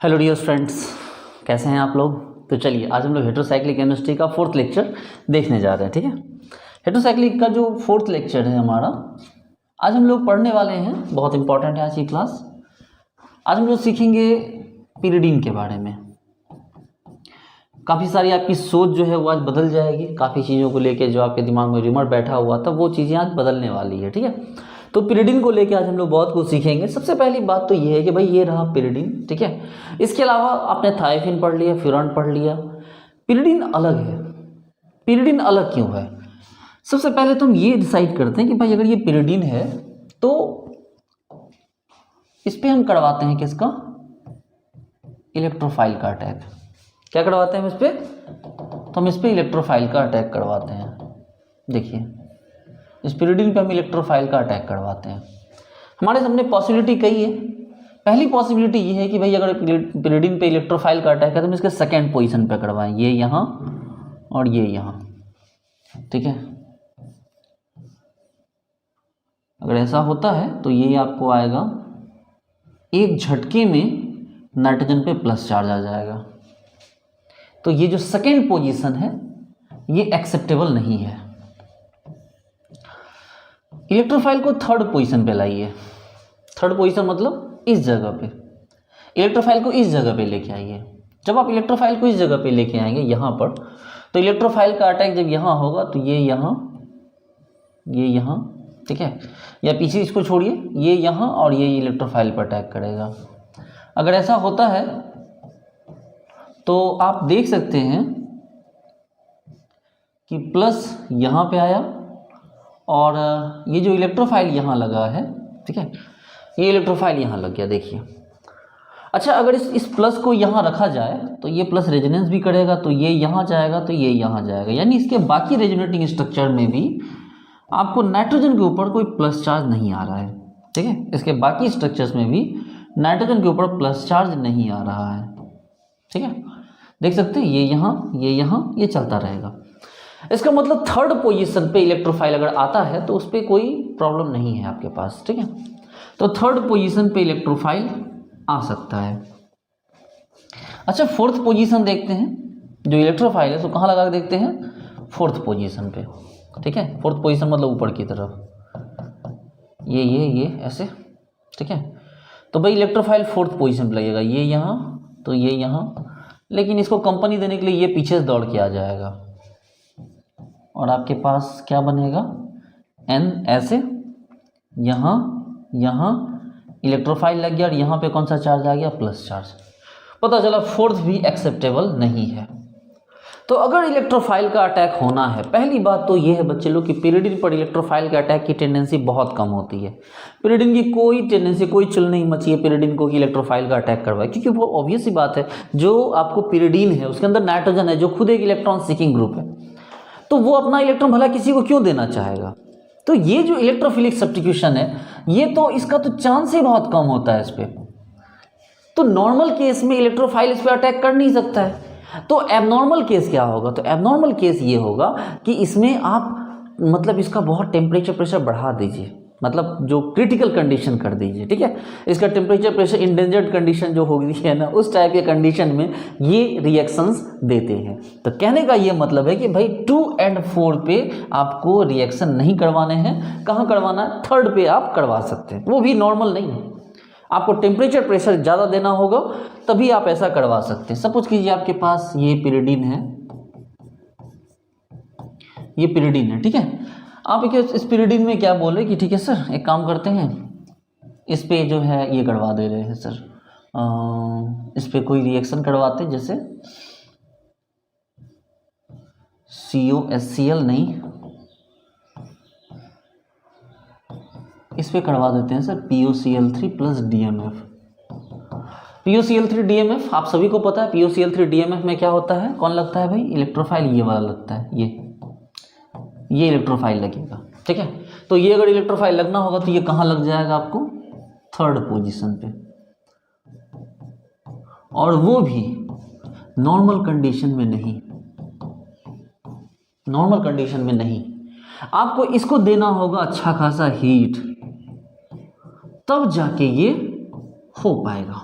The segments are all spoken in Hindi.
हेलो डियर फ्रेंड्स, कैसे हैं आप लोग। तो चलिए आज हम लोग हेटेरोसाइक्लिक केमिस्ट्री का 4th लेक्चर देखने जा रहे हैं। ठीक है, हेटेरोसाइक्लिक का जो 4th लेक्चर है हमारा, आज हम लोग पढ़ने वाले हैं। बहुत इंपॉर्टेंट है आज की क्लास। आज हम लोग सीखेंगे पिरिडीन के बारे में। काफ़ी सारी आपकी सोच जो है वो आज बदल जाएगी। काफ़ी चीज़ों को लेके जो आपके दिमाग में रिमर बैठा हुआ था वो चीज़ें आज बदलने वाली है। ठीक है, तो पिरिडीन को लेके आज हम लोग बहुत कुछ सीखेंगे। सबसे पहली बात तो ये है कि भाई ये रहा पिरिडीन। ठीक है, इसके अलावा आपने थायोफिन पढ़ लिया, फ्यूरान पढ़ लिया। पिरिडीन अलग है। पिरिडीन अलग क्यों है? सबसे पहले तो हम ये डिसाइड करते हैं कि भाई अगर ये पिरिडीन है तो इस पर हम करवाते हैं किसका, इलेक्ट्रोफाइल का अटैक। क्या करवाते हैं हम इस पर? तो हम इस पर इलेक्ट्रोफाइल का अटैक करवाते हैं। देखिए, इस पिरिडीन पे हम इलेक्ट्रोफाइल का अटैक करवाते हैं। हमारे सामने पॉसिबिलिटी कई है। पहली पॉसिबिलिटी ये है कि भाई अगर पिरिडीन पे इलेक्ट्रोफाइल का अटैक है तो हम इसके सेकेंड पोजीशन पे करवाएं, ये यहाँ और ये यहाँ। ठीक है, अगर ऐसा होता है तो ये आपको आएगा, एक झटके में नाइट्रोजन पे प्लस चार्ज आ जाएगा। तो ये जो सेकेंड पोजीशन है ये एक्सेप्टेबल नहीं है। इलेक्ट्रोफाइल को थर्ड पोजीशन पे लाइए। थर्ड पोजीशन मतलब इस जगह पे। इलेक्ट्रोफाइल को इस जगह पे लेके आइए। जब आप इलेक्ट्रोफाइल को इस जगह पे लेके आएंगे यहाँ पर, तो इलेक्ट्रोफाइल का अटैक जब यहाँ होगा तो ये यहाँ, ये यहाँ। ठीक है, या पीछे इसको छोड़िए, ये यहाँ और ये इलेक्ट्रोफाइल पर अटैक करेगा। अगर ऐसा होता है तो आप देख सकते हैं कि प्लस यहाँ पे आया और ये जो इलेक्ट्रोफाइल यहाँ लगा है, ठीक है, ये इलेक्ट्रोफाइल यहाँ लग गया। देखिए, अच्छा अगर इस प्लस को यहाँ रखा जाए तो ये प्लस रेजोनेंस भी करेगा, तो ये यहाँ जाएगा तो ये यहाँ जाएगा। यानी इसके बाकी रेजोनेटिंग स्ट्रक्चर में भी आपको नाइट्रोजन के ऊपर कोई प्लस चार्ज नहीं आ रहा है। ठीक है, इसके बाकी स्ट्रक्चर्स में भी नाइट्रोजन के ऊपर प्लस चार्ज नहीं आ रहा है। ठीक है, देख सकते हैं, ये यहाँ, ये यहाँ, ये चलता रहेगा। इसका मतलब थर्ड पोजीशन पे इलेक्ट्रोफाइल अगर आता है तो उस पर कोई प्रॉब्लम नहीं है आपके पास। ठीक है, तो थर्ड पोजीशन पे इलेक्ट्रोफाइल आ सकता है। अच्छा, फोर्थ पोजीशन देखते हैं। जो इलेक्ट्रोफाइल है तो कहाँ लगा के देखते हैं? फोर्थ पोजीशन पे। ठीक है, फोर्थ पोजीशन मतलब ऊपर की तरफ, ये ऐसे। ठीक है, तो भाई इलेक्ट्रोफाइल फोर्थ पोजीशन पे लगेगा, ये यहाँ तो ये यहाँ। लेकिन इसको कंपनी देने के लिए ये पीछे से दौड़ के आ जाएगा और आपके पास क्या बनेगा, N ऐसे, यहाँ यहाँ इलेक्ट्रोफाइल लग गया और यहाँ पे कौन सा चार्ज आ गया? Plus charge. पता चला फोर्थ भी एक्सेप्टेबल नहीं है। तो अगर इलेक्ट्रोफाइल का अटैक होना है, पहली बात तो ये है बच्चे लोग कि पिरिडीन पर इलेक्ट्रोफाइल के अटैक की टेंडेंसी बहुत कम होती है। पिरिडीन की कोई टेंडेंसी, कोई चुल नहीं मची है पिरिडीन को कि इलेक्ट्रोफाइल का अटैक करवाए, क्योंकि वो ऑब्वियस सी बात है, जो आपको पिरिडीन है उसके अंदर नाइट्रोजन है जो खुद एक इलेक्ट्रॉन सीकिंग ग्रुप है, तो वो अपना इलेक्ट्रॉन भला किसी को क्यों देना चाहेगा। तो ये जो इलेक्ट्रोफिलिक सब्स्टिट्यूशन है, ये तो इसका तो चांस ही बहुत कम होता है इस पर। तो नॉर्मल केस में इलेक्ट्रोफाइल इस पर अटैक कर नहीं सकता है। तो एबनॉर्मल केस क्या होगा? तो एबनॉर्मल केस ये होगा कि इसमें आप मतलब इसका बहुत टेम्परेचर प्रेशर बढ़ा दीजिए, मतलब जो क्रिटिकल कंडीशन कर दीजिए। ठीक है, इसका टेम्परेचर प्रेशर इंडेंजर्ड कंडीशन जो होगी है ना, उस टाइप के कंडीशन में ये रिएक्शंस देते हैं। तो कहने का ये मतलब है कि भाई 2 और 4 पे आपको रिएक्शन नहीं करवाने हैं। कहाँ करवाना है? थर्ड पे आप करवा सकते हैं, वो भी नॉर्मल नहीं है। आपको टेम्परेचर प्रेशर ज़्यादा देना होगा तभी आप ऐसा करवा सकते हैं। सपोज कीजिए आपके पास ये पिरिडीन है, ये पिरिडीन है। ठीक है, आप इस पिरिडीन में क्या बोल रहे हैं कि ठीक है सर, एक काम करते हैं, इस पे जो है ये करवा दे रहे हैं सर, इस पे कोई रिएक्शन करवाते हैं, जैसे COHCl नहीं, इस पे करवा देते हैं sir POCl3 plus DMF। POCl3 DMF आप सभी को पता है। POCl3 DMF में क्या होता है, कौन लगता है भाई? इलेक्ट्रोफाइल ये वाला लगता है, ये इलेक्ट्रोफाइल लगेगा। ठीक है, तो ये अगर इलेक्ट्रोफाइल लगना होगा तो ये कहाँ लग जाएगा आपको? थर्ड पोजीशन पे, और वो भी नॉर्मल कंडीशन में नहीं। नॉर्मल कंडीशन में नहीं, आपको इसको देना होगा अच्छा खासा हीट, तब जाके ये हो पाएगा।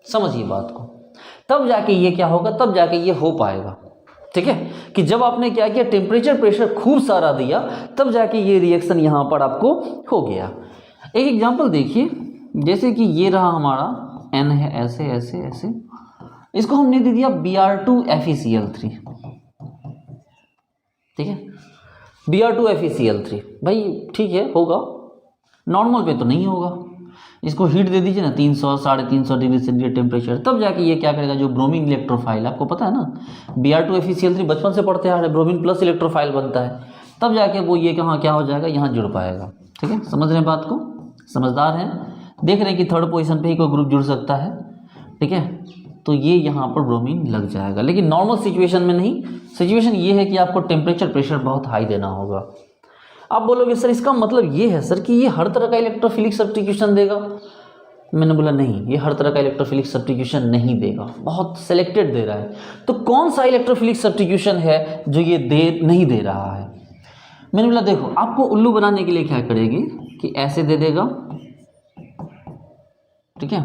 समझिए बात को, तब जाके ये क्या होगा, तब जाके ये हो पाएगा। ठीक है, कि जब आपने क्या किया, टेम्परेचर प्रेशर खूब सारा दिया, तब जाके ये रिएक्शन यहाँ पर आपको हो गया। एक एग्जांपल देखिए, जैसे कि ये रहा हमारा N है, ऐसे ऐसे ऐसे, इसको हमने दे दिया Br2FeCl3। ठीक है, Br2FeCl3, भाई ठीक है, होगा, नॉर्मल पे तो नहीं होगा। इसको हीट दे दीजिए ना 300 350 डिग्री सेंटीग्रेड टेम्परेचर, तब जाके ये क्या करेगा, जो ब्रोमीन इलेक्ट्रोफाइल, आपको पता है ना Br2FeCl3 बचपन से पढ़ते आ रहे, ब्रोमीन प्लस इलेक्ट्रोफाइल बनता है, तब जाके वो ये कहाँ क्या हो जाएगा, यहाँ जुड़ पाएगा। ठीक है, समझ रहे हैं बात को, समझदार हैं, देख रहे हैं कि थर्ड पोजीशन पे ही कोई ग्रुप जुड़ सकता है। ठीक है, तो ये यहाँ पर ब्रोमीन लग जाएगा, लेकिन नॉर्मल सिचुएशन में नहीं। सिचुएशन ये है कि आपको टेम्परेचर प्रेशर बहुत हाई देना होगा। आप बोलोगे सर इसका मतलब ये है सर कि ये हर तरह का इलेक्ट्रोफिलिक सब्स्टिट्यूशन देगा। मैंने बोला नहीं, ये हर तरह का इलेक्ट्रोफिलिक सब्स्टिट्यूशन नहीं देगा, बहुत सेलेक्टेड दे रहा है। तो कौन सा इलेक्ट्रोफिलिक सब्स्टिट्यूशन है जो ये नहीं दे रहा है? मैंने बोला देखो, आपको उल्लू बनाने के लिए क्या करेगी कि ऐसे दे देगा, ठीक है,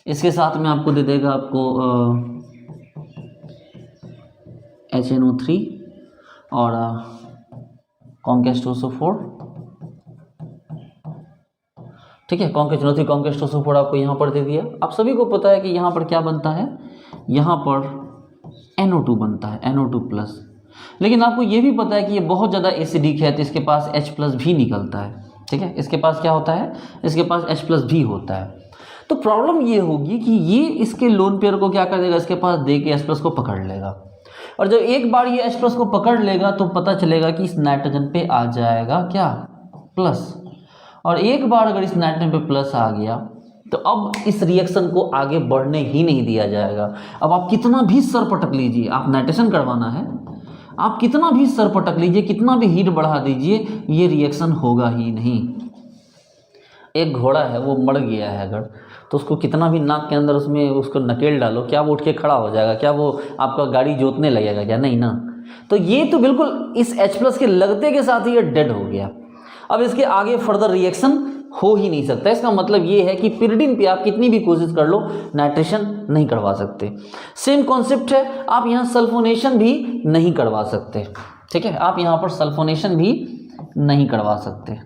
इसके साथ में आपको दे देगा आपको HNO3 और कॉन्केस्टोसो4। ठीक है, कॉन्केस्टोसो3 कॉन्केस्टोसो4 आपको यहाँ पर दे दिया। आप सभी को पता है कि यहाँ पर क्या बनता है, यहाँ पर NO2 बनता है, NO2+। लेकिन आपको ये भी पता है कि ये बहुत ज़्यादा एसिडिक है, तो इसके पास H+ भी निकलता है। ठीक है, इसके पास क्या होता है, इसके पास H+ भी होता है। तो प्रॉब्लम ये होगी कि ये इसके लोन पेयर को क्या कर देगा, इसके पास दे के H+ को पकड़ लेगा, और जब एक बार ये H+ को पकड़ लेगा तो पता चलेगा कि इस नाइट्रोजन पे आ जाएगा क्या, प्लस। और एक बार अगर इस नाइट्रोजन पे प्लस आ गया तो अब इस रिएक्शन को आगे बढ़ने ही नहीं दिया जाएगा। अब आप कितना भी सर पटक लीजिए, आप नाइट्रेशन करवाना है, आप कितना भी सर पटक लीजिए, कितना भी हीट बढ़ा दीजिए, ये रिएक्शन होगा ही नहीं। एक घोड़ा है, वो मर गया है अगर, तो उसको कितना भी नाक के अंदर उसमें उसको नकेल डालो, क्या वो उठ के खड़ा हो जाएगा? क्या वो आपका गाड़ी जोतने लगेगा क्या? नहीं ना। तो ये तो बिल्कुल इस H+ के लगते के साथ ही ये डेड हो गया। अब इसके आगे फर्दर रिएक्शन हो ही नहीं सकता। इसका मतलब ये है कि पिरिडिन पे आप कितनी भी कोशिश कर लो, नाइट्रेशन नहीं करवा सकते। सेम कॉन्सेप्ट है, आप यहाँ सल्फोनेशन भी नहीं करवा सकते। ठीक है, आप यहाँ पर सल्फोनेशन भी नहीं करवा सकते।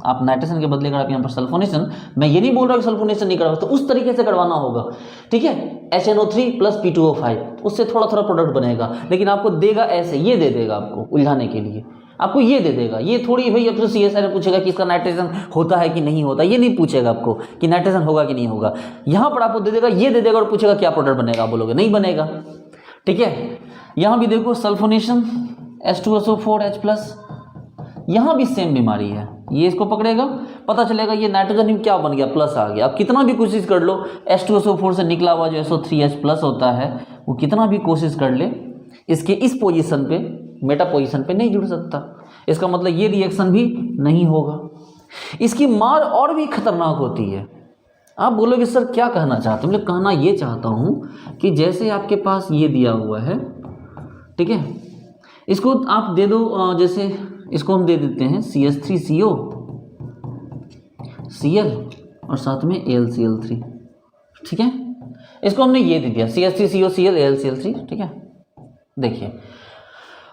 आप नाइट्रेशन के बदले अगर आप यहाँ पर सल्फोनेशन, मैं ये नहीं बोल रहा कि सल्फोनेशन नहीं करवा, तो उस तरीके से करवाना होगा। ठीक है, HNO3 + P2O5, उससे थोड़ा थोड़ा प्रोडक्ट बनेगा, लेकिन आपको देगा ऐसे, ये दे देगा आपको उलझाने के लिए, आपको ये दे देगा। ये थोड़ी भाई अब तो CSI ने पूछेगा कि इसका नाइट्रेशन होता है कि नहीं होता, ये नहीं पूछेगा आपको कि नाइट्रेशन होगा कि नहीं होगा। यहाँ पर आपको दे देगा, ये दे देगा और पूछेगा क्या प्रोडक्ट बनेगा, आप बोलोगे नहीं बनेगा। ठीक है, यहाँ भी देखो सल्फोनेशन H2SO4H+, यहाँ भी सेम बीमारी है। ये इसको पकड़ेगा, पता चलेगा ये नाइट्रोजन क्या बन गया, प्लस आ गया। अब कितना भी कोशिश कर लो, H2SO4 से निकला हुआ जो SO3H+ होता है, वो कितना भी कोशिश कर ले, इसके इस पोजीशन पे, मेटा पोजीशन पे नहीं जुड़ सकता। इसका मतलब ये रिएक्शन भी नहीं होगा। इसकी मार और भी खतरनाक होती है। आप बोलोगे सर क्या कहना चाहते हो? मैं कहना ये चाहता हूँ कि जैसे आपके पास ये दिया हुआ है, ठीक है, इसको आप दे दो, जैसे इसको हम दे देते हैं CH3CO Cl और साथ में AlCl3। ठीक है, इसको हमने ये दे दिया CH3CO Cl AlCl3। ठीक है, देखिए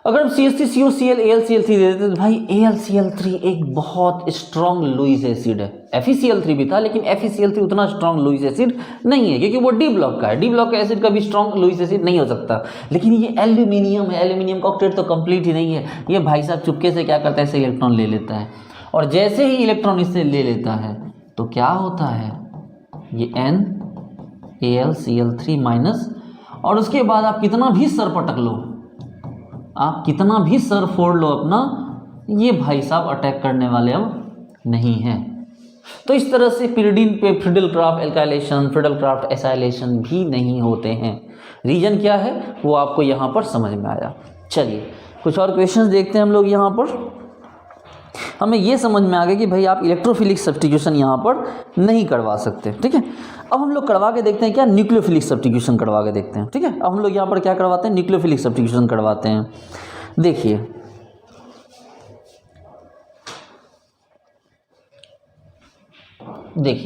अगर हम CH3CO Cl AlCl3 दे देते तो भाई AlCl3 एक बहुत स्ट्रॉन्ग लुईस एसिड है। FeCl3 भी था, लेकिन FeCl3 उतना स्ट्रॉन्ग लुईस एसिड नहीं है, क्योंकि वो डी ब्लॉक का है। डी ब्लॉक का एसिड कभी स्ट्रॉन्ग लुईस एसिड नहीं हो सकता। लेकिन ये एल्यूमिनियम है, एल्यूमिनियम का ऑक्टेट तो कंप्लीट ही नहीं है। ये भाई साहब चुपके से क्या करता है, इससे इलेक्ट्रॉन ले लेता है, और जैसे ही इलेक्ट्रॉन इससे ले लेता है तो क्या होता है, ये NaCl3-, और उसके बाद आप कितना भी सर पटक लो, आप कितना भी सर फोड़ लो अपना, ये भाई साहब अटैक करने वाले अब नहीं हैं। तो इस तरह से पिरिडिन पे फ्रिडलक्राफ्ट एल्काइलेशन, फ्रिडलक्राफ्ट एसाइलेशन भी नहीं होते हैं। रीजन क्या है वो आपको यहाँ पर समझ में आया। चलिए कुछ और क्वेश्चंस देखते हैं हम लोग। यहाँ पर हमें ये समझ में आ गया कि भाई आप इलेक्ट्रोफिलिक सब्स्टिट्यूशन यहाँ पर नहीं करवा सकते। ठीक है, अब हम लोग करवा के देखते हैं क्या, न्यूक्लियोफिलिक सब्स्टिट्यूशन करवा के देखते हैं। ठीक है, अब हम लोग यहाँ पर क्या करवाते हैं, न्यूक्लियोफिलिक सब्स्टिट्यूशन करवाते हैं। देखिए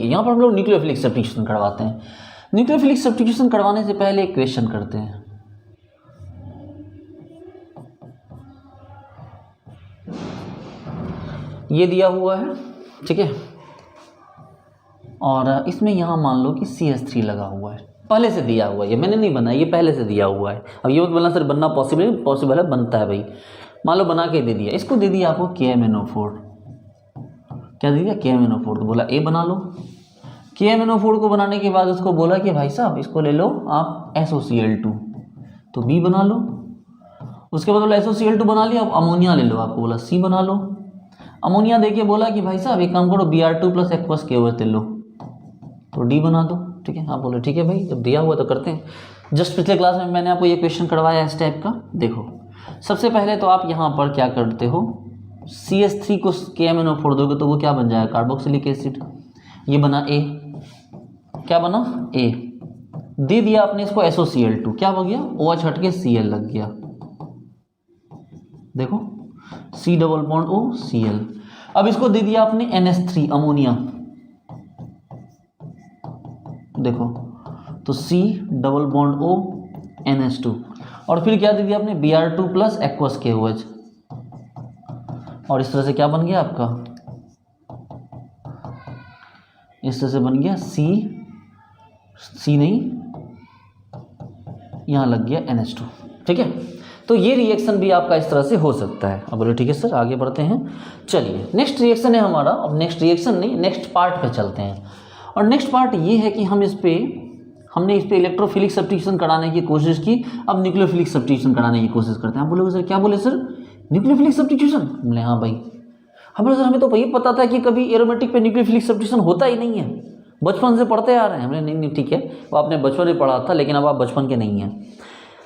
यहाँ पर हम लोग न्यूक्लियोफिलिक सब्स्टिट्यूशन करवाते हैं। न्यूक्लियोफिलिक सब्स्टिट्यूशन करवाने से पहले एक क्वेश्चन करते हैं। ये दिया हुआ है, ठीक है, और इसमें यहाँ मान लो कि CH3 लगा हुआ है, पहले से दिया हुआ है, ये मैंने नहीं बनाया, ये पहले से दिया हुआ है। अब ये मत बोलना सर बनना पॉसिबल है, बनता है भाई। मान लो बना के दे दिया, इसको दे दिया आपको KMnO4, क्या दे दिया KMnO4, तो बोला A बना लो। KMnO4 को बनाने के बाद उसको बोला कि भाई साहब इसको ले लो आप SOCl2, तो B बना लो। उसके बाद बोला SOCl2 बना लिया, अब अमोनिया ले लो, आपको बोला C बना लो। अमोनिया देके बोला कि भाई साहब एक काम करो Br2 + aqueous KOH ले लो, तो D बना दो, ठीक है। आप बोले ठीक है भाई, जब दिया हुआ तो करते हैं। जस्ट पिछले क्लास में मैंने आपको ये क्वेश्चन करवाया इस टाइप का। देखो सबसे पहले तो आप यहाँ पर क्या करते हो, CH3 को KMnO4 दोगे तो वो क्या बन जाएगा, कार्बोक्सिलिक एसिड। ये बना A, क्या बना A, दे दिया आपने इसको SOCl2, क्या हो गया OH हट के Cl लग गया, देखो C double bond O Cl। अब इसको दे दिया आपने NH3 अमोनिया, देखो तो C double bond O NH2, और फिर क्या दे दिया आपने Br2 + aqueous KOH, और इस तरह से क्या बन गया आपका, इस तरह से बन गया C नहीं, यहाँ लग गया NH2, ठीक है। तो ये रिएक्शन भी आपका इस तरह से हो सकता है। अब बोले ठीक है सर आगे बढ़ते हैं। चलिए नेक्स्ट रिएक्शन है हमारा, अब नेक्स्ट रिएक्शन नहीं नेक्स्ट पार्ट पे चलते हैं। और नेक्स्ट पार्ट ये है कि हमने इस पे इलेक्ट्रोफिलिक सब्स्टिट्यूशन कराने की कोशिश की, अब न्यूक्लियोफिलिक सब्स्टिट्यूशन कराने की कोशिश करते हैं। आप बोलोगे सर क्या बोले सर, न्यूक्लियोफिलिक सब्स्टिट्यूशन? बोले हाँ भाई। हमारे सर हमें तो वही पता था कि कभी एरोमेटिक पे न्यूक्लियोफिलिक सब्स्टिट्यूशन होता ही नहीं है, बचपन से पढ़ते आ रहे हैं। हमने नहीं ठीक है, वो आपने बचपन में पढ़ा था, लेकिन अब आप बचपन के नहीं हैं।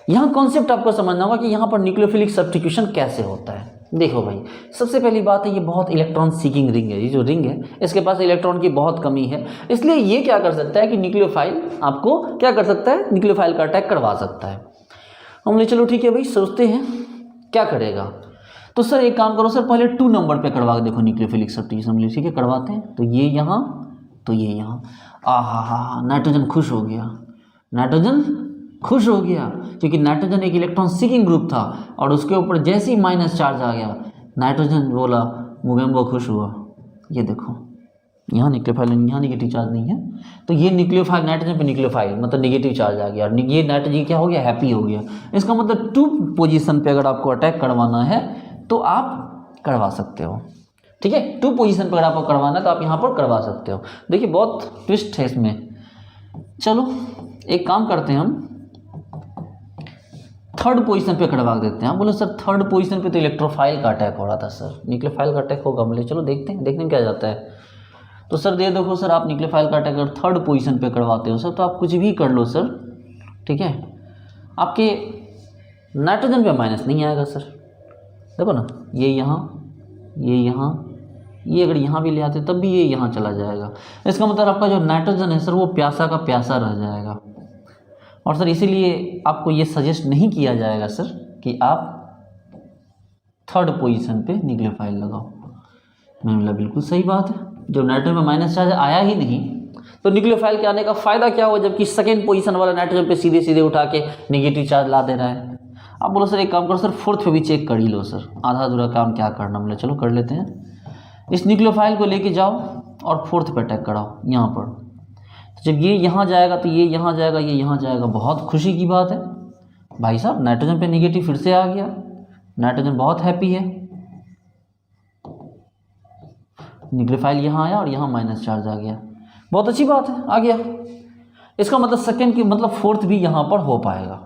यहाँ कॉन्सेप्ट आपको समझना होगा कि यहाँ पर न्यूक्लियोफिलिक सब्स्टिट्यूशन कैसे होता है। देखो भाई सबसे पहली बात है, ये बहुत इलेक्ट्रॉन सीकिंग रिंग है। ये जो रिंग है इसके पास इलेक्ट्रॉन की बहुत कमी है, इसलिए ये क्या कर सकता है कि न्यूक्लियोफाइल आपको क्या कर सकता है, न्यूक्लियोफाइल का अटैक करवा सकता है। हमने चलो ठीक है भाई सोचते हैं क्या करेगा। तो सर एक काम करो सर, पहले 2 नंबर पे करवा के देखो न्यूक्लियोफिलिक सब्स्टिट्यूशन। ठीक है करवाते हैं। तो ये यहाँ, तो ये यहाँ, हा नाइट्रोजन खुश हो गया, नाइट्रोजन खुश हो गया, क्योंकि नाइट्रोजन एक इलेक्ट्रॉन सीकिंग ग्रुप था और उसके ऊपर जैसे ही माइनस चार्ज आ गया नाइट्रोजन बोला मुगेम्बो खुश हुआ। ये देखो यहाँ न्यूक्लियोफाइल, यहाँ नेगेटिव चार्ज नहीं है, तो ये न्यूक्लियोफाइल नाइट्रोजन पे न्यूक्लियोफाइल मतलब नेगेटिव चार्ज आ गया, और ये नाइट्रोजन क्या हो गया, हैप्पी हो गया। इसका मतलब 2 पोजीशन पे अगर आपको अटैक करवाना है तो आप करवा सकते हो। ठीक है, 2 पोजीशन पर अगर आपको करवाना है तो आप यहाँ पर करवा सकते हो। देखिए बहुत ट्विस्ट है इसमें। चलो एक काम करते हैं, हम 3rd पोजीशन पे करवा देते हैं। बोले सर 3rd पोजीशन पे तो इलेक्ट्रोफाइल का अटैक हो रहा था सर, न्यूक्लियोफाइल का अटैक होगा। बोले चलो देखते हैं, देखने में क्या जाता है। तो सर दे देखो सर, आप न्यूक्लियोफाइल का अटैक अगर 3rd पोजीशन पे करवाते हो सर, तो आप कुछ भी कर लो सर, ठीक है, आपके नाइट्रोजन पे माइनस नहीं आएगा सर। देखो ना, ये यहाँ, ये यहाँ, ये अगर यहाँ भी ले आते तब भी ये यहाँ चला जाएगा। इसका मतलब आपका जो नाइट्रोजन है सर वो प्यासा का प्यासा रह जाएगा। और सर इसीलिए आपको ये सजेस्ट नहीं किया जाएगा सर कि आप 3rd पोजीशन पे न्यूक्लियोफाइल लगाओ। मैंने बोला बिल्कुल सही बात है, जब नाइट्रोजन में माइनस चार्ज आया ही नहीं तो न्यूक्लियोफाइल के आने का फ़ायदा क्या हुआ, जबकि 2nd पोजीशन वाला नाइट्रोजन पे सीधे सीधे उठा के नेगेटिव चार्ज ला दे रहा है। आप बोलो सर एक काम करो सर 4th पे भी चेक कर ही लो सर, आधा अधूरा काम क्या करना। बोले चलो कर लेते हैं। इस न्यूक्लियोफाइल को लेके जाओ और 4th पे अटैक कराओ यहाँ पर। तो जब ये यहाँ जाएगा तो ये यहाँ जाएगा, ये यहाँ जाएगा। बहुत खुशी की बात है भाई साहब, नाइट्रोजन पे नेगेटिव फिर से आ गया, नाइट्रोजन बहुत हैप्पी है। न्यूक्लियोफाइल यहाँ आया और यहाँ माइनस चार्ज आ गया, बहुत अच्छी बात है, आ गया। इसका मतलब 2nd की मतलब 4th भी यहाँ पर हो पाएगा।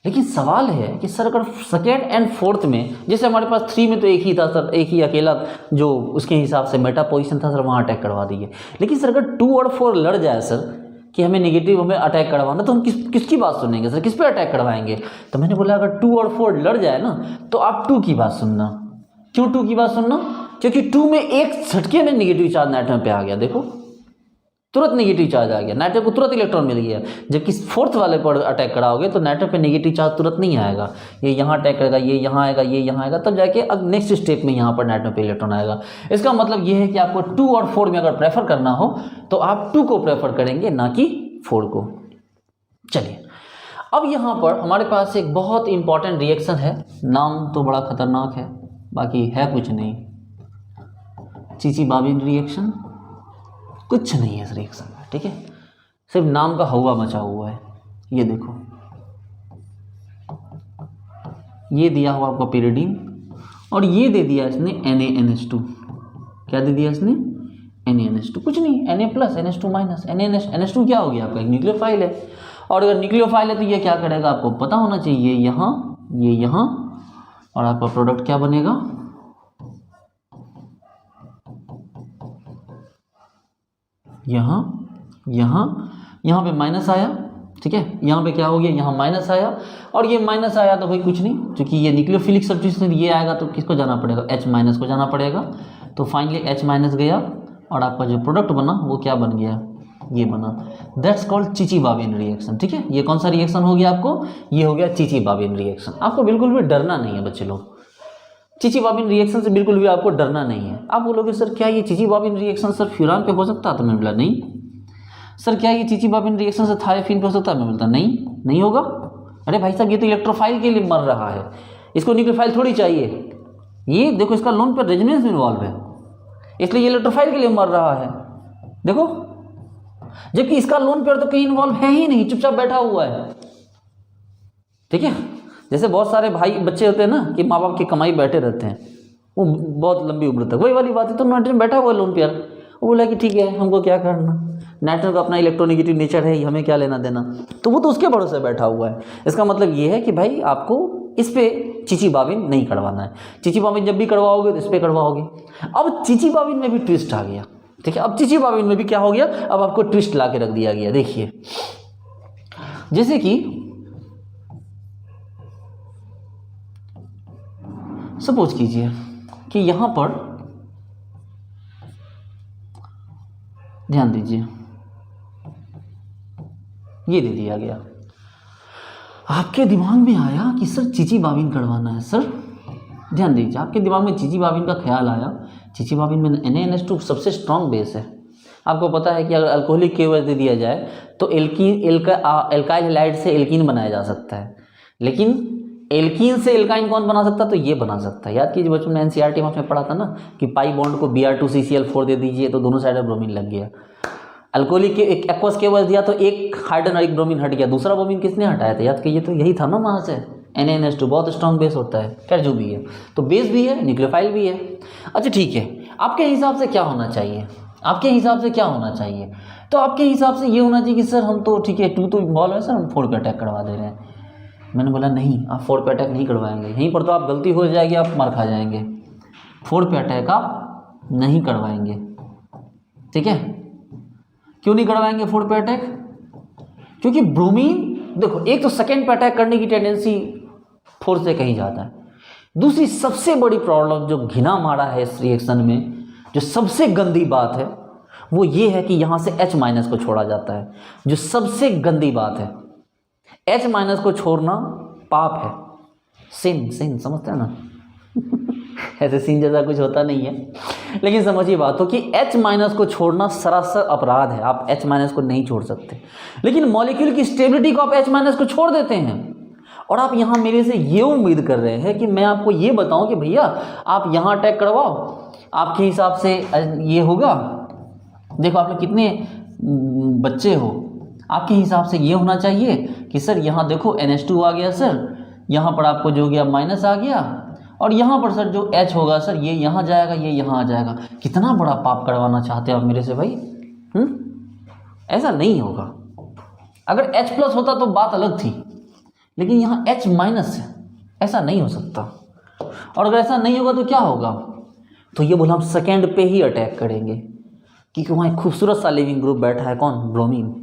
लेकिन सवाल है कि सर अगर 2nd एंड 4th में, जैसे हमारे पास 3 में तो एक ही था सर, एक ही अकेला जो उसके हिसाब से मेटा पोजीशन था सर, वहाँ अटैक करवा दिए। लेकिन सर अगर 2 और 4 लड़ जाए सर कि हमें नेगेटिव हमें अटैक करवाना, तो हम किसकी बात सुनेंगे सर, किस पे अटैक करवाएंगे। तो मैंने बोला अगर 2 और 4 लड़ जाए ना तो आप 2 की बात सुनना। क्यों 2 की बात सुनना, क्योंकि 2 में एक झटके में नेगेटिव चार्ज नाइट्रोजन पे आ गया। देखो तुरंत नेगेटिव चार्ज आ गया, नाइट्रोजन को तुरंत इलेक्ट्रॉन मिल गया। जबकि 4th वाले पर अटैक कराओगे तो नाइट्रोजन पे नेगेटिव चार्ज तुरंत नहीं आएगा, ये यहाँ अटैक करेगा, ये यहाँ आएगा, ये यहाँ आएगा, तब जाके अब नेक्स्ट स्टेप में यहाँ पर नाइट्रोजन पे इलेक्ट्रॉन आएगा। इसका मतलब ये है कि आपको 2 और 4 में अगर प्रेफर करना हो तो आप 2 को प्रेफर करेंगे, ना कि 4 को। चलिए, अब यहाँ पर हमारे पास एक बहुत इंपॉर्टेंट रिएक्शन है, नाम तो बड़ा खतरनाक है, बाकी है कुछ नहीं, चीची-बाबिन रिएक्शन, कुछ नहीं है इस रिएक्शन में, ठीक है, सिर्फ नाम का हवा मचा हुआ है। ये देखो, ये दिया हुआ आपका pyridine और ये दे दिया इसने NaNH2। क्या दे दिया इसने? NaNH2, कुछ नहीं, Na plus NH2 minus. NH2 क्या हो गया आपका? एक न्यूक्लियोफाइल है, और अगर न्यूक्लियोफाइल है तो ये क्या करेगा आपको पता होना चाहिए, यहाँ, ये यहाँ, और आपका प्रोडक्ट क्या बनेगा? यहाँ, यहाँ पे माइनस आया, ठीक है, यहाँ पे क्या हो गया, यहाँ माइनस आया, और ये माइनस आया तो भाई कुछ नहीं, क्योंकि ये न्यूक्लियोफिलिक सब्स्टिट्यूशन ये आएगा तो किसको जाना पड़ेगा? H माइनस को जाना पड़ेगा। तो फाइनली H माइनस गया और आपका जो प्रोडक्ट बना वो क्या बन गया? ये बना। दैट्स कॉल्ड चीची-बाबिन रिएक्शन, ठीक है। ये कौन सा रिएक्शन हो गया आपको? ये हो गया चीची-बाबिन रिएक्शन। आपको बिल्कुल भी डरना नहीं है बच्चे लोग, चीची-बाबिन रिएक्शन से बिल्कुल भी आपको डरना नहीं है। आप बोलोगे सर क्या ये चीची-बाबिन रिएक्शन सर फ्यूरान पे हो सकता है? तो मैंने बोला नहीं। सर क्या ये चीची-बाबिन रिएक्शन से थायोफिन पे हो सकता है? मैं बोलता नहीं, नहीं होगा। अरे भाई साहब ये तो इलेक्ट्रोफाइल के लिए मर रहा है, इसको न्यूक्लियोफाइल थोड़ी चाहिए। ये देखो इसका लोन पर रेजोनेंस इन्वॉल्व है, इसलिए ये इलेक्ट्रोफाइल के लिए मर रहा है। देखो, जबकि इसका लोन पेयर तो कहीं इन्वॉल्व है ही नहीं, चुपचाप बैठा हुआ है, ठीक है। जैसे बहुत सारे भाई बच्चे होते हैं ना कि माँ बाप की कमाई बैठे रहते हैं, वो बहुत लंबी उम्र तक, वही वाली बात है। तो नाइट्रोजन बैठा हुआ है लोन पेयर, वो बोला कि ठीक है हमको क्या करना, नाइट्रोजन का अपना इलेक्ट्रोनेगेटिव नेचर है, हमें क्या लेना देना, तो वो तो उसके भरोसे बैठा हुआ है। इसका मतलब ये है कि भाई आपको इस पे चीची-बाबिन नहीं करवाना है। चीची-बाबिन जब भी करवाओगे तो इस पे करवाओगे। अब चीची-बाबिन में भी ट्विस्ट आ गया, ठीक है। अब चीची-बाबिन में भी क्या हो गया? अब आपको ट्विस्ट ला के रख दिया गया। देखिए, जैसे कि सपोज कीजिए कि यहां पर ध्यान दीजिए, ये दे दिया गया, आपके दिमाग में आया कि सर चीची-बाबिन करवाना है। सर ध्यान दीजिए, आपके दिमाग में चीची-बाबिन का ख्याल आया। चीची-बाबिन में NaNH2 सबसे स्ट्रॉन्ग बेस है। आपको पता है कि अगर अल्कोहलिक KOH दे दिया जाए तो एल्काइल हैलाइड से एल्कीन बनाया जा सकता है, लेकिन एल्कीन से एल्काइन कौन बना सकता है? तो ये बना सकता है। याद कीजिए बचपन में NCERT में आपने पढ़ा था ना कि पाई बॉन्ड को Br2CCl4 दे दीजिए तो दोनों साइड ब्रोमीन लग गया। अल्कोहलिक के एक एक्वस KOH दिया तो एक हाइड्रोजन और एक ब्रोमीन हट गया, दूसरा ब्रोमीन किसने हटाया था? याद कीजिए, तो यही था ना वहाँ से। NaNH2 बहुत स्ट्रॉन्ग बेस होता है, खैर जो भी है, तो बेस भी है, न्यूक्लियोफाइल भी है। अच्छा ठीक है, आपके हिसाब से क्या होना चाहिए? आपके हिसाब से क्या होना चाहिए? तो आपके हिसाब से ये होना चाहिए कि सर हम तो ठीक है 2 तो इन्वॉल्व है, सर हम 4 पे अटैक करवा दे रहे हैं। मैंने बोला नहीं, आप 4 पे अटैक नहीं करवाएंगे, यहीं पर तो आप गलती हो जाएगी, आप मार खा जाएंगे। 4 पे अटैक आप नहीं करवाएंगे, ठीक है। क्यों नहीं करवाएंगे 4 पे अटैक? क्योंकि ब्रोमीन, देखो एक तो सेकेंड पे अटैक करने की टेंडेंसी 4 से कहीं ज़्यादा है। दूसरी सबसे बड़ी प्रॉब्लम जो घिना मारा है इस रिएक्शन में, जो सबसे गंदी बात है, वो ये है कि यहाँ से H माइनस को छोड़ा जाता है। जो सबसे गंदी बात है, H माइनस को छोड़ना पाप है, सिन समझते हैं ना ऐसे सिन जैसा कुछ होता नहीं है, लेकिन समझिए बात हो कि H माइनस को छोड़ना सरासर अपराध है। आप H माइनस को नहीं छोड़ सकते, लेकिन मॉलिक्यूल की स्टेबिलिटी को आप H माइनस को छोड़ देते हैं। और आप यहाँ मेरे से ये उम्मीद कर रहे हैं कि मैं आपको ये बताऊं कि भैया आप यहाँ अटैक करवाओ, आपके हिसाब से ये होगा। देखो आप लोग कितने बच्चे हो, आपके हिसाब से ये होना चाहिए कि सर यहाँ देखो NH2 आ गया सर, यहाँ पर आपको जो हो गया माइनस आ गया, और यहाँ पर सर जो H होगा सर ये यहाँ जाएगा, ये यहाँ आ जाएगा। कितना बड़ा पाप करवाना चाहते हो आप मेरे से भाई? ऐसा नहीं होगा। अगर H प्लस होता तो बात अलग थी, लेकिन यहाँ H माइनस है, ऐसा नहीं हो सकता। और अगर ऐसा नहीं होगा तो क्या होगा? तो ये बोला हम सेकेंड पे ही अटैक करेंगे, क्योंकि वहाँ एक खूबसूरत सा लिविंग ग्रुप बैठा है, कौन? ब्रोमीन।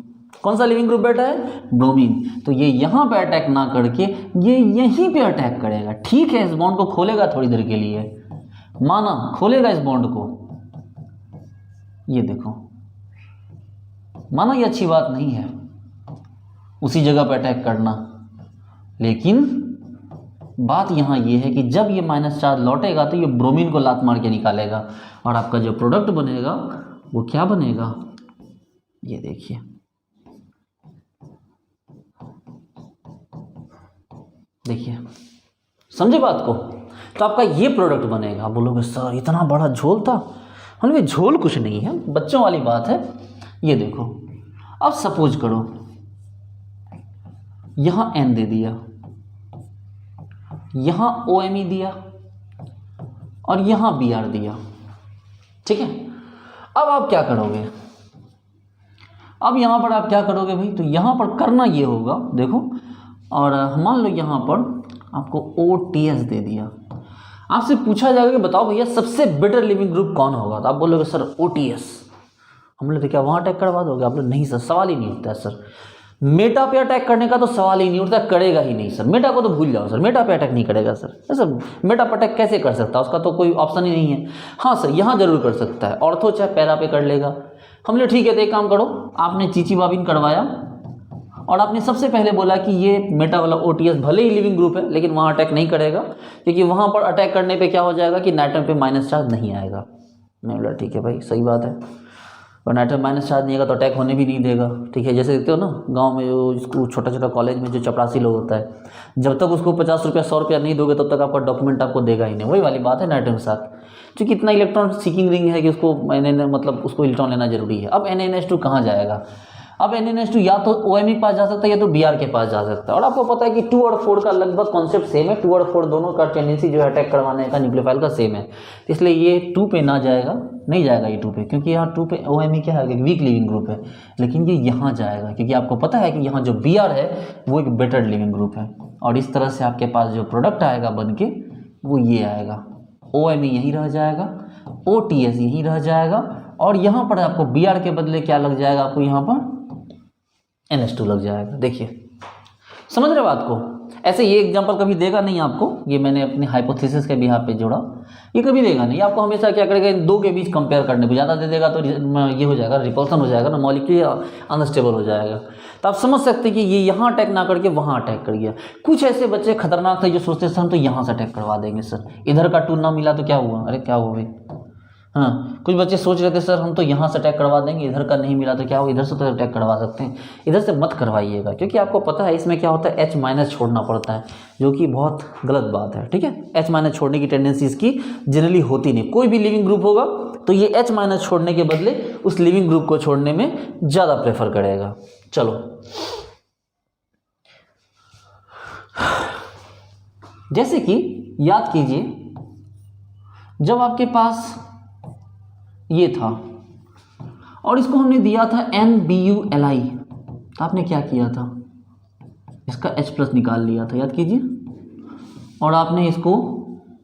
कौन सा लिविंग ग्रुप बैठा है? ब्रोमीन। तो ये यहाँ पे अटैक ना करके ये यहीं पे अटैक करेगा। ठीक है, इस बॉन्ड को खोलेगा थोड़ी देर के लिए, माना खोलेगा इस बॉन्ड को, ये देखो, माना ये अच्छी बात नहीं है उसी जगह पे अटैक करना, लेकिन बात यहाँ ये है कि जब ये माइनस चार्ज लौटेगा तो ये ब्रोमीन को लात मार के निकालेगा, और आपका जो प्रोडक्ट बनेगा वो क्या बनेगा? ये देखिए, देखिए, समझे बात को। तो आपका ये प्रोडक्ट बनेगा। आप बोलोगे सर इतना बड़ा झोल था। हमने झोल कुछ नहीं है, बच्चों वाली बात है। ये देखो, अब सपोज करो यहाँ n दे दिया, यहाँ OMe दिया और यहाँ Br दिया, ठीक है। अब आप क्या करोगे, अब यहाँ पर आप क्या करोगे भाई, तो यहाँ पर करना ये होगा, देखो, और मान लो यहाँ पर आपको OTS दे दिया। आपसे पूछा जाएगा कि बताओ भैया सबसे बेटर लिविंग ग्रुप कौन होगा, तो आप बोलोगे सर OTS। हम लोग तो क्या वहाँ अटैक करवा दोगे? आप लोग नहीं सर, सवाल ही नहीं उठता है सर, मेटा पे अटैक करने का तो सवाल ही नहीं उठता, करेगा ही नहीं सर, मेटा को तो भूल जाओ सर, मेटा पे अटैक नहीं करेगा सर। सर मेटा पे अटैक कैसे कर सकता है, उसका तो कोई ऑप्शन ही नहीं है। हाँ सर यहाँ जरूर कर सकता है, ऑर्थो चाहे पैरा पे कर लेगा। हम लोग ठीक है, तो एक काम करो, आपने चीची बाबिन करवाया और आपने सबसे पहले बोला कि ये मेटा वाला OTS भले ही लिविंग ग्रुप है लेकिन वहाँ अटैक नहीं करेगा, क्योंकि वहाँ पर अटैक करने पे क्या हो जाएगा कि नाइट्रोजन पे माइनस चार्ज नहीं आएगा। मैं बोला ठीक है भाई, सही बात है, और नाइट्रोजन माइनस चार्ज नहीं आएगा तो अटैक होने भी नहीं देगा, ठीक है। जैसे देखते हो ना गांव में जो इसको छोटा छोटा कॉलेज में जो चपरासी लोग होता है, जब तक उसको 50 रुपया 100 रुपया नहीं दोगे तब तक आपका डॉक्यूमेंट आपको देगा ही नहीं। वही वाली बात है नाइट्रोजन के साथ, क्योंकि इतना इलेक्ट्रॉन सीकिंग रिंग है कि उसको मतलब उसको इलेक्ट्रॉन लेना जरूरी है। अब NaNH2 कहाँ जाएगा? अब NaNH2 या तो OMe के पास जा सकता है या तो Br के पास जा सकता है। और आपको पता है कि 2 और 4 का लगभग कॉन्सेप्ट सेम है, 2 और 4 दोनों का टेंडेंसी जो है अटैक करवाने का न्यूक्लियोफाइल का सेम है, इसलिए ये 2 पे ना जाएगा, नहीं जाएगा ये 2 पे, क्योंकि यहाँ 2 पे OMe क्या है, वीक लिविंग ग्रुप है। लेकिन ये यहाँ जाएगा क्योंकि आपको पता है कि यहाँ जो Br है वो एक बेटर लिविंग ग्रुप है, और इस तरह से आपके पास जो प्रोडक्ट आएगा बन के वो ये आएगा। OMe यहीं रह जाएगा, OTS यहीं रह जाएगा, और यहाँ पर आपको Br के बदले क्या लग जाएगा, आपको यहाँ पर NH2 लग जाएगा। देखिए, समझ रहे बात को। ऐसे ये एग्जांपल कभी देगा नहीं आपको, ये मैंने अपनी हाइपोथेसिस के बिहाफ पे जोड़ा, ये कभी देगा नहीं आपको। हमेशा क्या करेगा, इन दो के बीच कंपेयर करने को ज़्यादा दे देगा तो ये हो जाएगा, रिपल्सन हो जाएगा ना, मॉलिक्यूल अनस्टेबल हो जाएगा। तो आप समझ सकते हैं कि ये यहाँ अटैक ना करके वहाँ अटैक कर गया। कुछ ऐसे बच्चे खतरनाक थे जो सोचते सर हम तो यहाँ से अटैक करवा देंगे सर, इधर का टूल ना मिला तो क्या हुआ, अरे क्या हुआ भाई। हाँ, कुछ बच्चे सोच रहे थे सर हम तो यहाँ से अटैक करवा देंगे, इधर का नहीं मिला तो क्या हो, इधर से तो अटैक करवा सकते हैं। इधर से मत करवाइएगा, क्योंकि आपको पता है इसमें क्या होता है, H- छोड़ना पड़ता है, जो कि बहुत गलत बात है, ठीक है। H- छोड़ने की टेंडेंसी इसकी जनरली होती नहीं। कोई भी लिविंग ग्रुप होगा तो ये H- छोड़ने के बदले उस लिविंग ग्रुप को छोड़ने में ज़्यादा प्रेफर करेगा। चलो, जैसे कि याद कीजिए जब आपके पास ये था और इसको हमने दिया था NBuLi, तो आपने क्या किया था, इसका H+ निकाल लिया था, याद कीजिए, और आपने इसको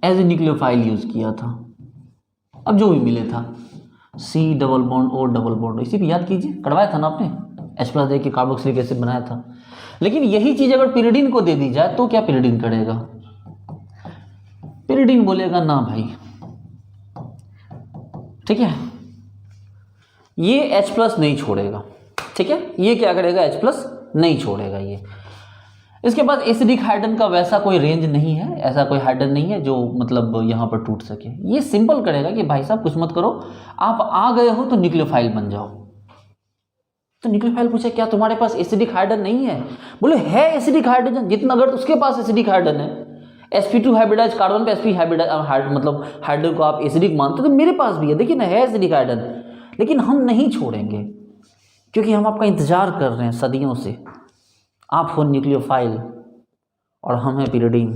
एज ए न्यूक्लियोफाइल यूज किया था। अब जो भी मिले था C double bond O double bond, इसी पे याद कीजिए, करवाया था ना आपने, H+ दे के कार्बोक्सिलिक एसिड बनाया था। लेकिन यही चीज अगर पिरिडीन को दे दी जाए तो क्या पिरिडीन करेगा, पिरिडीन बोलेगा ना भाई, ठीक है, ये H+ नहीं छोड़ेगा, ठीक है, ये क्या करेगा, H+ नहीं छोड़ेगा ये। इसके बाद एसिडिक हाइड्रोजन का वैसा कोई रेंज नहीं है, ऐसा कोई हाइड्रोजन नहीं है जो मतलब यहाँ पर टूट सके। ये सिंपल करेगा कि भाई साहब कुछ मत करो, आप आ गए हो तो न्यूक्लियोफाइल बन जाओ। तो न्यूक्लियोफाइल पूछे क्या तुम्हारे पास एसिडिक हाइड्रोजन नहीं है, बोले है एसिडिक हाइड्रोजन, जितना अगर उसके पास एसिडिक हाइड्रोजन है, sp2 हाइब्रिडाइज कार्बन पे sp हाइब्रिडाइज मतलब हाइड्रोजन को आप एसिडिक मानते हो, तो मेरे पास भी है, देखिए ना, है एसिडिक हाइड्रोजन, लेकिन हम नहीं छोड़ेंगे क्योंकि हम आपका इंतजार कर रहे हैं सदियों से। आप हो न्यूक्लियोफाइल और हम हैं पिरिडीन,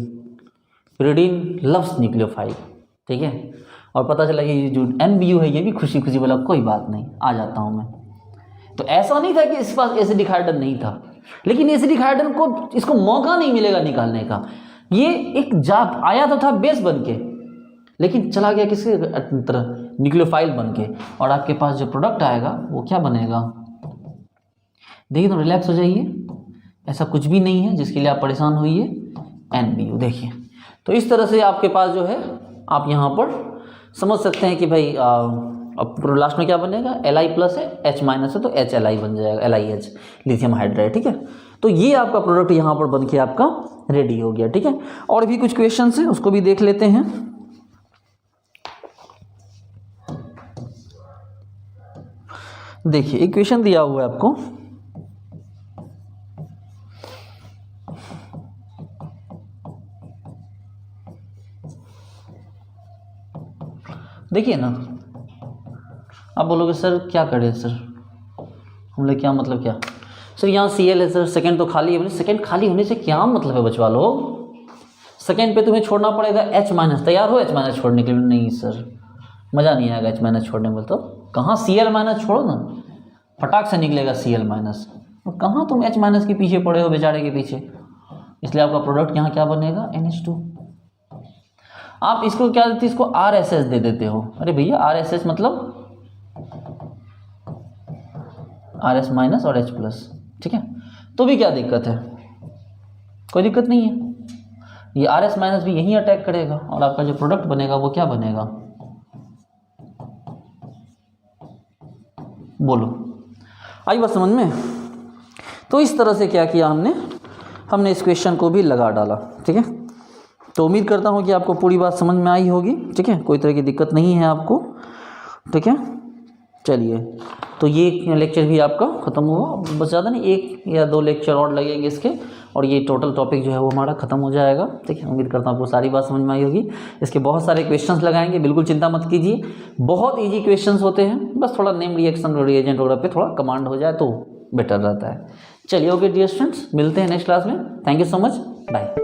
पिरिडीन लव्स न्यूक्लियोफाइल, ठीक है। और पता चला कि जो NBu है ये भी खुशी खुशी बोला कोई बात नहीं, आ जाता हूँ मैं। तो ऐसा नहीं था कि इस पास एसिडिक हाइड्रोजन नहीं था, लेकिन एसिडिक हाइड्रोजन को इसको मौका नहीं मिलेगा निकालने का। ये एक जाप आया तो था बेस बन के, लेकिन चला गया किसके तरह, न्यूक्लियोफाइल बन के, और आपके पास जो प्रोडक्ट आएगा वो क्या बनेगा। देखिए तो रिलैक्स हो जाइए, ऐसा कुछ भी नहीं है जिसके लिए आप परेशान होइए, NBu। देखिए तो इस तरह से आपके पास जो है आप यहाँ पर समझ सकते हैं कि भाई अब लास्ट में क्या बनेगा, Li+ है, H- है तो HLi बन जाएगा, LiH लिथियम हाइड्राइड, ठीक है। तो ये आपका प्रोडक्ट यहाँ पर बन के आपका रेडी हो गया, ठीक है। और भी कुछ क्वेश्चंस हैं उसको भी देख लेते हैं। देखिए एक क्वेश्चन दिया हुआ है आपको, देखिए ना, आप बोलोगे सर क्या करें सर, हम लोग क्या मतलब क्या सर, यहाँ Cl है सर, सेकंड तो खाली है। सेकंड खाली होने से क्या मतलब है बचवा लो, सेकंड पे तुम्हें छोड़ना पड़ेगा H माइनस। तैयार हो H माइनस छोड़ने के लिए? नहीं सर, मज़ा नहीं आएगा H माइनस छोड़ने में। तो कहाँ Cl माइनस छोड़ो ना, फटाक से निकलेगा Cl माइनस। और कहाँ तुम H माइनस के पीछे पड़े हो बेचारे के पीछे। इसलिए आपका प्रोडक्ट यहाँ क्या बनेगा, NH2। आप इसको क्या देते, इसको RSS दे देते हो। अरे भैया RSS मतलब RS माइनस और H प्लस, ठीक है। तो भी क्या दिक्कत है, कोई दिक्कत नहीं है। ये RS माइनस भी यहीं अटैक करेगा और आपका जो प्रोडक्ट बनेगा वो क्या बनेगा, बोलो, आई बात समझ में। तो इस तरह से क्या किया हमने इस क्वेश्चन को भी लगा डाला, ठीक है। तो उम्मीद करता हूँ कि आपको पूरी बात समझ में आई होगी, ठीक है, कोई तरह की दिक्कत नहीं है आपको, ठीक है। चलिए, तो ये लेक्चर भी आपका ख़त्म हुआ, बस ज़्यादा नहीं, 1 या 2 लेक्चर और लगेंगे इसके, और ये टोटल टॉपिक जो है वो हमारा ख़त्म हो जाएगा, ठीक है। उम्मीद करता हूँ आपको सारी बात समझ में आई होगी। इसके बहुत सारे क्वेश्चंस लगाएंगे, बिल्कुल चिंता मत कीजिए, बहुत इजी क्वेश्चंस होते हैं, बस थोड़ा नेम रिएक्शन रिएजेंट वगैरह पे थोड़ा कमांड हो जाए तो बेटर रहता है। चलिए ओके डियर स्टूडेंट्स, मिलते हैं नेक्स्ट क्लास में। Thank you so much, bye.